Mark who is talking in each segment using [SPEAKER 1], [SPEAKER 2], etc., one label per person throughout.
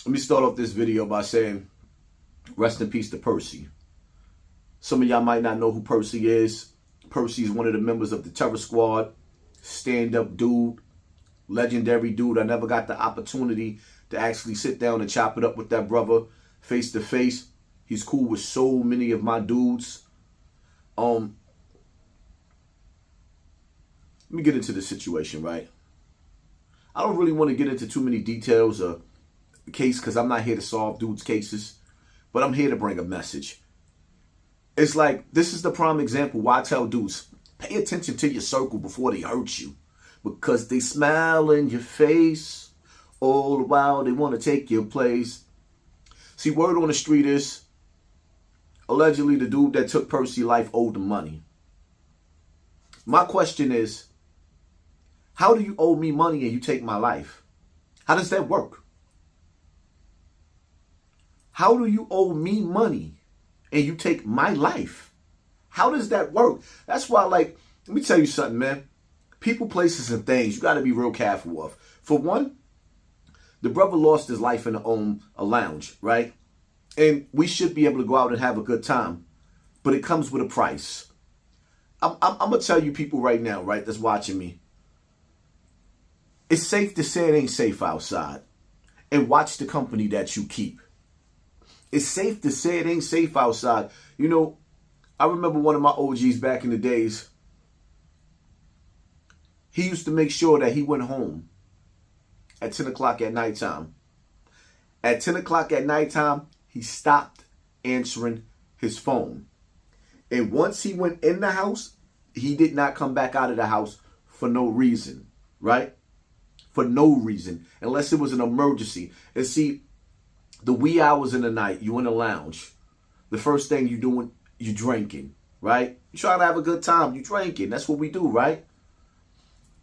[SPEAKER 1] Let me start off this video by saying rest in peace to Percy. Some of y'all might not know who Percy is. Percy is one of the members of the Terror Squad. Stand-up dude. Legendary dude. I never got the opportunity to actually sit down and chop it up with that brother face to face. He's cool with so many of my dudes. Let me get into the situation, right? I don't really want to get into too many details of the case because I'm not here to solve dudes' cases, but I'm here to bring a message. It's like, this is the prime example why I tell dudes, pay attention to your circle before they hurt you, because they smile in your face all the while they want to take your place. See, word on the street is, allegedly the dude that took Percy's life owed the money. My question is, how do you owe me money and you take my life? How does that work? How do you owe me money and you take my life? How does that work? That's why, like, let me tell you something, man. People, places, and things you got to be real careful of. For one, the brother lost his life in a lounge, right? And we should be able to go out and have a good time. But it comes with a price. I'm going to tell you people right now, right, that's watching me. It's safe to say it ain't safe outside. And watch the company that you keep. It's safe to say it ain't safe outside. You know, I remember one of my OGs back in the days. He used to make sure that he went home at 10 o'clock at nighttime. At 10 o'clock at nighttime, he stopped answering his phone. And once he went in the house, he did not come back out of the house for no reason, right? For no reason, unless it was an emergency. And see, the wee hours in the night, you in a lounge. The first thing you doing, you drinking, right? You trying to have a good time, you drinking. That's what we do, right?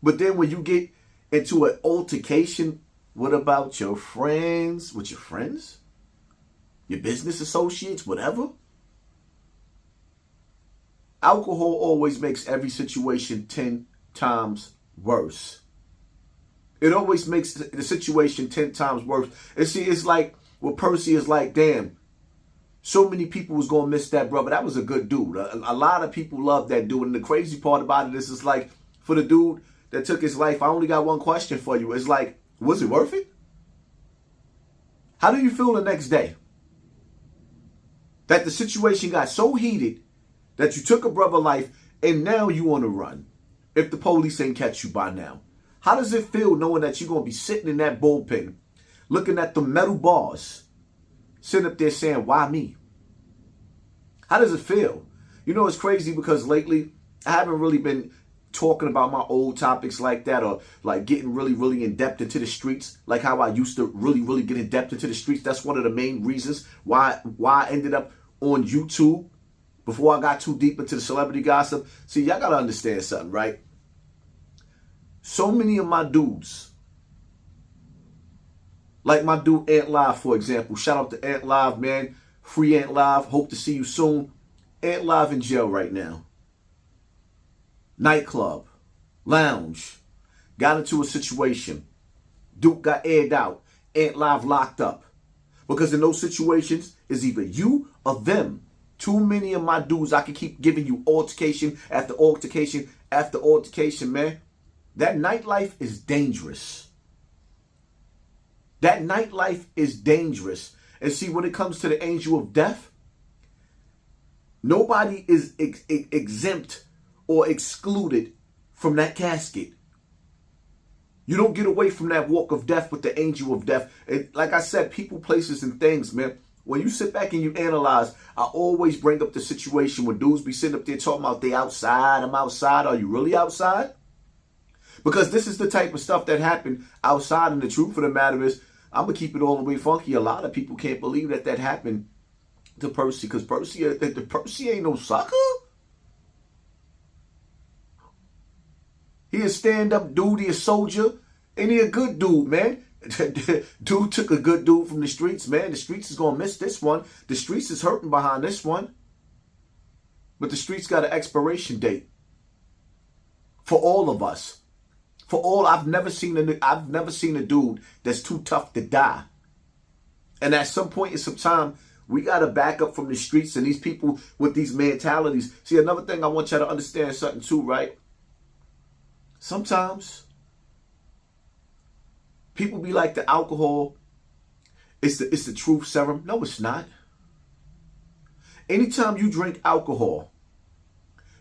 [SPEAKER 1] But then when you get into an altercation, what about your friends? With your friends? Your business associates, whatever? Alcohol always makes every situation 10 times worse. It always makes the situation 10 times worse. And see, it's like, well, Percy is like, damn, so many people was going to miss that brother. That was a good dude. A lot of people love that dude. And the crazy part about it is, like, for the dude that took his life, I only got one question for you. It's like, was it worth it? How do you feel the next day? That the situation got so heated that you took a brother's life and now you on the run. If the police ain't catch you by now. How does it feel knowing that you're going to be sitting in that bullpen, looking at the metal bars, sitting up there saying, why me? How does it feel? You know, it's crazy because lately I haven't really been talking about my old topics like that, or like getting really in depth into the streets like how I used to really get in depth into the streets. That's one of the main reasons why I ended up on YouTube before I got too deep into the celebrity gossip. See, y'all got to understand something, right? So many of my dudes, like my dude Ant Live, for example. Shout out to Ant Live, man. Free Ant Live. Hope to see you soon. Ant Live in jail right now. Nightclub. Lounge. Got into a situation. Duke got aired out. Ant Live locked up. Because in those situations, it's either you or them. Too many of my dudes, I can keep giving you altercation after altercation after altercation, man. That nightlife is dangerous. That nightlife is dangerous. And see, when it comes to the angel of death, nobody is exempt or excluded from that casket. You don't get away from that walk of death with the angel of death. And like I said, people, places, and things, man. When you sit back and you analyze, I always bring up the situation when dudes be sitting up there talking about they outside, I'm outside. Are you really outside? Because this is the type of stuff that happened outside, and the truth of the matter is, I'm going to keep it all the way funky. A lot of people can't believe that happened to Percy, because Percy ain't no sucker. He a stand-up dude, he a soldier, and he a good dude, man. Dude took a good dude from the streets, man. The streets is going to miss this one. The streets is hurting behind this one. But the streets got an expiration date for all of us. For all, I've never seen a dude that's too tough to die. And at some point in some time, we got to back up from the streets and these people with these mentalities. See, another thing I want y'all to understand something too, right? Sometimes people be like the alcohol, it's the truth serum. No, it's not. Anytime you drink alcohol,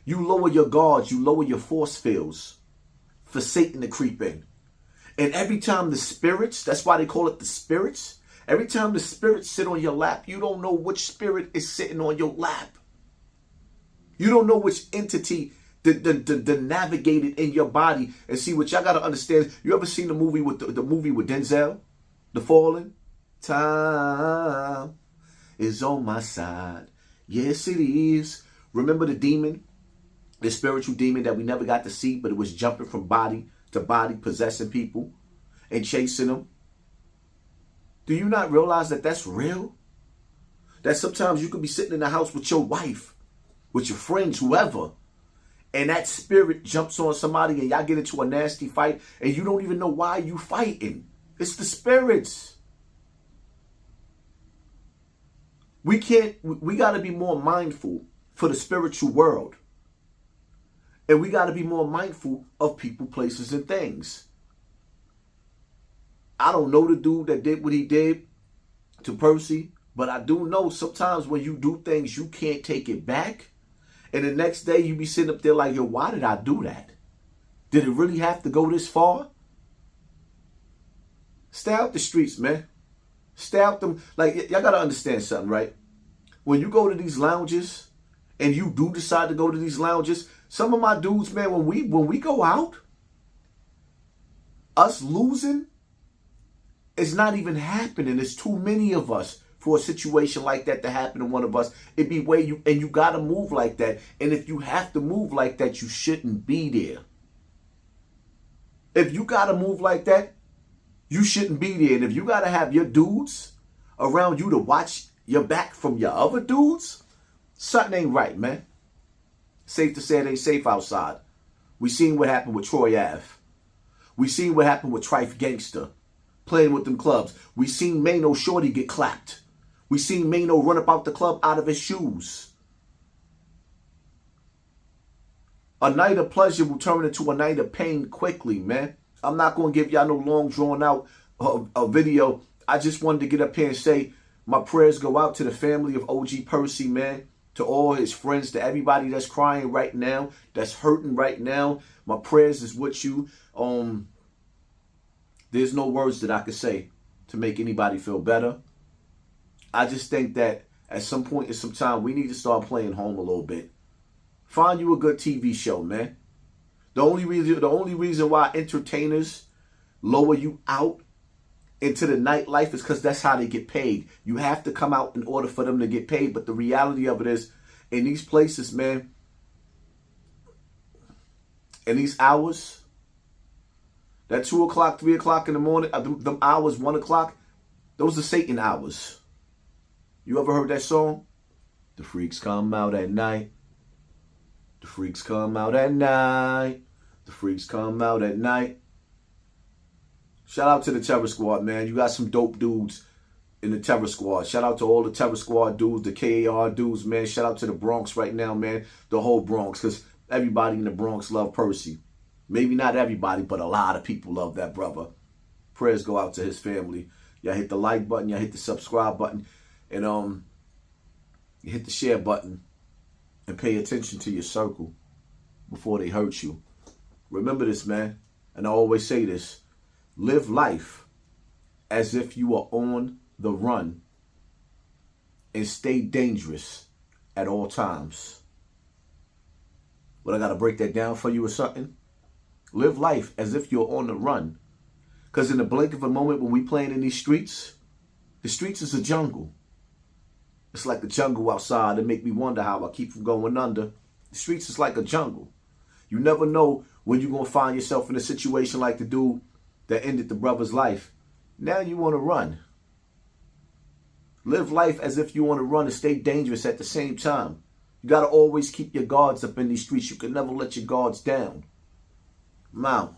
[SPEAKER 1] you lower your guards, you lower your force fields for Satan to creep in. And every time the spirits, that's why they call it the spirits, every time the spirits sit on your lap, you don't know which spirit is sitting on your lap. You don't know which entity the navigated in your body. And see, what y'all got to understand, you ever seen the movie with the movie with Denzel, The Fallen? Time is on my side. Yes, it is. Remember the demon, the spiritual demon that we never got to see, but it was jumping from body to body, possessing people and chasing them? Do you not realize that that's real? That sometimes you could be sitting in the house with your wife, with your friends, whoever, and that spirit jumps on somebody and y'all get into a nasty fight and you don't even know why you fighting. It's the spirits. We got to be more mindful for the spiritual world. And we got to be more mindful of people, places, and things. I don't know the dude that did what he did to Percy, but I do know sometimes when you do things, you can't take it back. And the next day you be sitting up there like, yo, why did I do that? Did it really have to go this far? Stay out the streets, man. Stay out them. Like, y'all got to understand something, right? When you go to these lounges and you do decide to go to these lounges, some of my dudes, man, when we go out, us losing, it's not even happening. There's too many of us for a situation like that to happen to one of us. It'd be you got to move like that. And if you have to move like that, you shouldn't be there. If you got to move like that, you shouldn't be there. And if you got to have your dudes around you to watch your back from your other dudes, something ain't right, man. Safe to say it ain't safe outside. We seen what happened with Troy Ave. We seen what happened with Trife Gangster playing with them clubs. We seen Mano Shorty get clapped. We seen Mano run up out the club out of his shoes. A night of pleasure will turn into a night of pain quickly, man. I'm not going to give y'all no long drawn out a video. I just wanted to get up here and say my prayers go out to the family of OG Percy, man. To all his friends, to everybody that's crying right now, that's hurting right now. My prayers is with you. There's no words that I could say to make anybody feel better. I just think that at some point in some time, we need to start playing home a little bit. Find you a good TV show, man. The only reason why entertainers lower you out into the nightlife is because that's how they get paid. You have to come out in order for them to get paid. But the reality of it is, in these places, man, in these hours, that 2 o'clock, 3 o'clock in the morning, them hours, 1 o'clock, those are Satan hours. You ever heard that song? The freaks come out at night. The freaks come out at night. The freaks come out at night. Shout out to the Terror Squad, man. You got some dope dudes in the Terror Squad. Shout out to all the Terror Squad dudes, the KAR dudes, man. Shout out to the Bronx right now, man. The whole Bronx, because everybody in the Bronx love Percy. Maybe not everybody, but a lot of people love that brother. Prayers go out to his family. Y'all hit the like button. Y'all hit the subscribe button. And you hit the share button. And pay attention to your circle before they hurt you. Remember this, man. And I always say this. Live life as if you are on the run and stay dangerous at all times. But I got to break that down for you or something. Live life as if you're on the run. Because in the blink of a moment when we playing in these streets, the streets is a jungle. It's like the jungle outside. It make me wonder how I keep from going under. The streets is like a jungle. You never know when you're going to find yourself in a situation like the dude that ended the brother's life. Now you want to run. Live life as if you want to run and stay dangerous at the same time. You got to always keep your guards up in these streets. You can never let your guards down. I'm out.